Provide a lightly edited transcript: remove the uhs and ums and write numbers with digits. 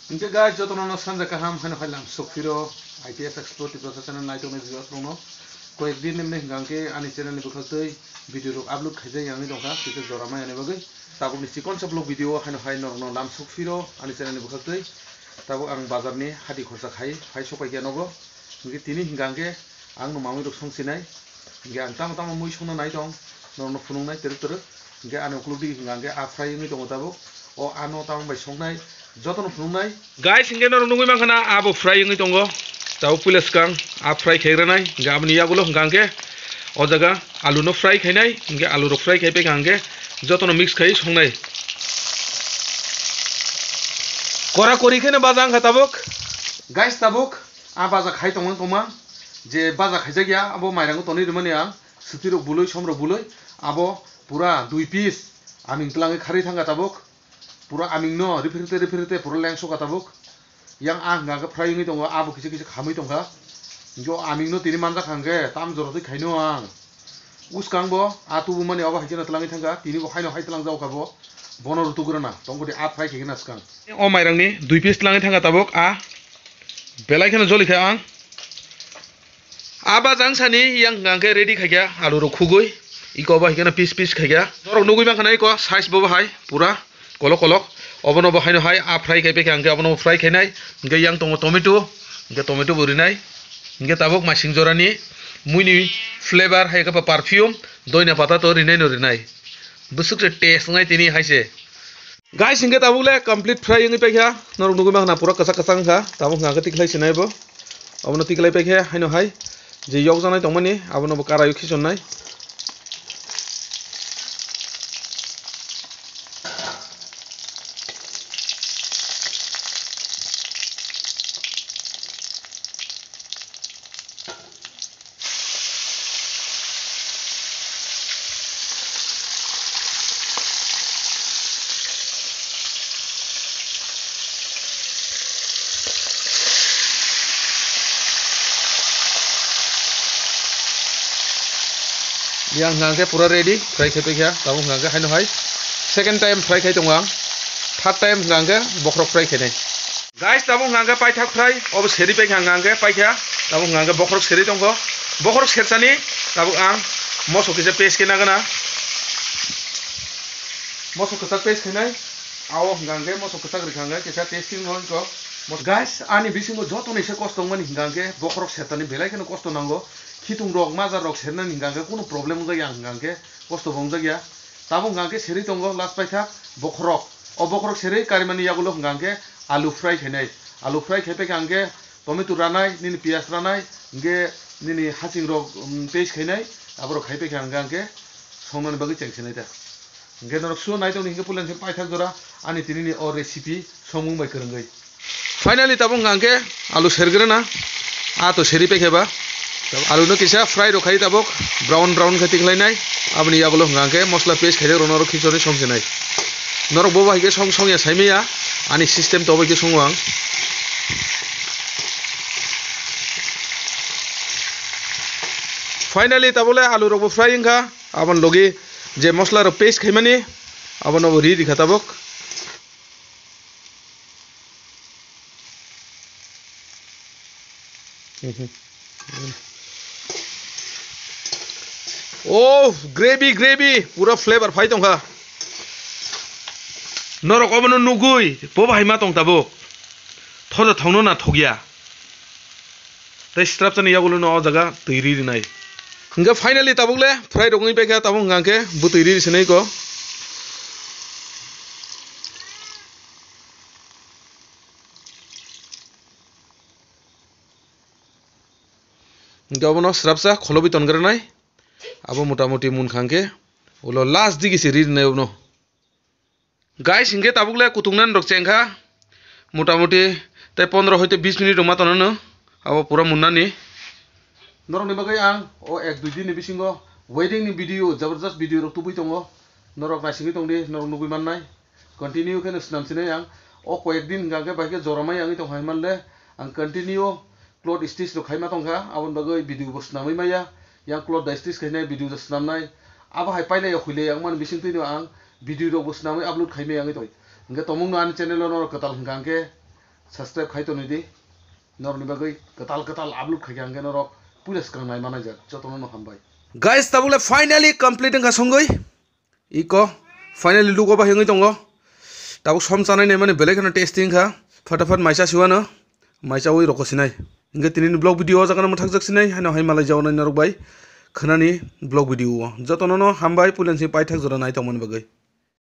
Inke guys joto no sanja kaham hano halam sokfiro ITS Explore ti channel nai to ne viewers no koek din nemne hingangke ani channel ni bukhaktei video rok upload khaijai yang ni dongkha kite jorama yani bagai tabo ni sikon sablok video hano hai no lam sokfiro ani channel ni bukhaktei tabo ang bazar ni hadi khorsa khai sopai gya nogo inge tini hingangke ang no mamui rok songsinai inge ang tamo tamo mui songna nai dong no phunung nai ter inge ano kludi hingangke afrai ni dong tabo o ano tamo bai songnai jotono phunungnai guys inge no nungui mangkhana abo fry ngi tongo tau pules kang a fry khairanai gabni yagulo hangke o jaga alu no fry khainai inge alu ro fry khaipe hangke jotono mix khai songnai kora kori khene bazang khatabok guys tabok a baza khai tongmang toma je baza khaijagya abo mairang toni rumani ang sutiro buloi somro buloi abo pura 2 piece aming tlangai khari thanga tabok pura aming no referite pura lengso katabuk yang ang ga fry ngi tonga abo kisi khamui tonga jo aming no tini manja khangge tam joro ti khaino ang uskang bo atu bu mani aba hajina tlangi thanga tini bo khaino hai tlang jau ka bo bono rutu grana tongodi a fry khigina skang o mairang ni 2 piece tlangi thanga tabuk a belai khana joli kha ang aba jangsani yang ngangke ready khagya alu ro khugoi iko ba higana piece khagya norok nugui bang khana iko size bo hai pura kolok obono bo haino hai a fry kaipe kangke obono fry khainai nge yang tongo tomato burinai nge tabok masing jorani muini flavor hai ka perfume doina pata to rinai no rinai busuk se taste ngai tini haise guys nge tabule complete fry ngi pe kha norok nugu ma na pura kasang kha tabok nga ka tiklai sinai bo obono tiklai pe kha haino hai je yok janai tongmani obono bo karayu khishonnai yang ngangke pura ready fry khaipe kha tabuk ngangke haino hai second time fry khai tongang third time ngangke bokrok fry khainai guys tabuk ngangke pai thak fry ob seri pe ngangke pai kha tabuk ngangke bokrok seri tongko bokrok sersani tabuk ang moso kise paste kena gana moso kisa paste khainai awo ngangke moso kisa rikhanga kisa tasting non ko guys ani bisingo joto ni se kosto ngani ngangke bokrok sertani belai keno kosto nango khitung rok mazar rok serna ningangke kono problem jaya ngangke kosto bongjagya tabo ngangke seri tongo last paitha bokrok o bokrok seri karimani yagulo ngangke alu fry khainai alu fry khaipe ngangke tomato ranai nini pias ranai nge nini haching rok paste khainai abro khaipe ngangke songnani bagi chengsinai ta nge norok su nai tong ningke pulan se paitha jora ani tinini o recipe somung bai krengai finally tabo ngangke alu sergrena a to seri pe kheba alu no kisa fry ro khai tabok brown khati khlainai abni yagulo ngangke mosla paste khai ro norok khichori songsinai norok bo bai ke song ya saimia ani system to bai ke songwang finally tabole alu ro bo frying kha abon logi je mosla ro paste khaimani abon no ri dikha tabok oh gravy pura flavor phai tongkha norok obono nugui bo bai ma tong tabo thono thongno na thogya tai strap chani yagulo no jaga tiri rinai nga finally tabukle fry rokni pe kha tabung ngangke bu tiri sinai ko nga obono strapsa kholobi tongranai abo motamuti mun khangke ulo last digi se rid neubno guys inge tabukle kutungnan rok chengkha motamuti te 15 hoite 20 minute roma tonono abo pura munnani norok ni bagai ang o 1-2 din ni bisingo wedding ni video jabardast video rok tubui tongo norok nasingi tongdi norok nugui mannai continue khene snamsinai ang o koek din ngangke baike joramai angi tong haimanle ang continue cloth stitch ro khaima tongkha abon bagai video bo snamai maya yang cloth stitch khainai video jo snamnai aba hai paile khule yang man bising tino ang video rok bo snamai upload khaimai angi toy nge tomung no an channel no katal hingangke subscribe khai toni di norni bagai ketal upload khai ang gen rok pulis kang nai manai jak jotono no hambai guys tabule finally complete ka songoi iko finally lugo ba hengai tongo tabuk som chanai nei mane belek na testing kha fatafat maisa siwana maisa oi roko sinai inge tinin blog video jagana muthak jak sinai hano hai malai jawnai narok bai khanani blog video jotono no hambai pulensi pai thak jora nai tongmani bagai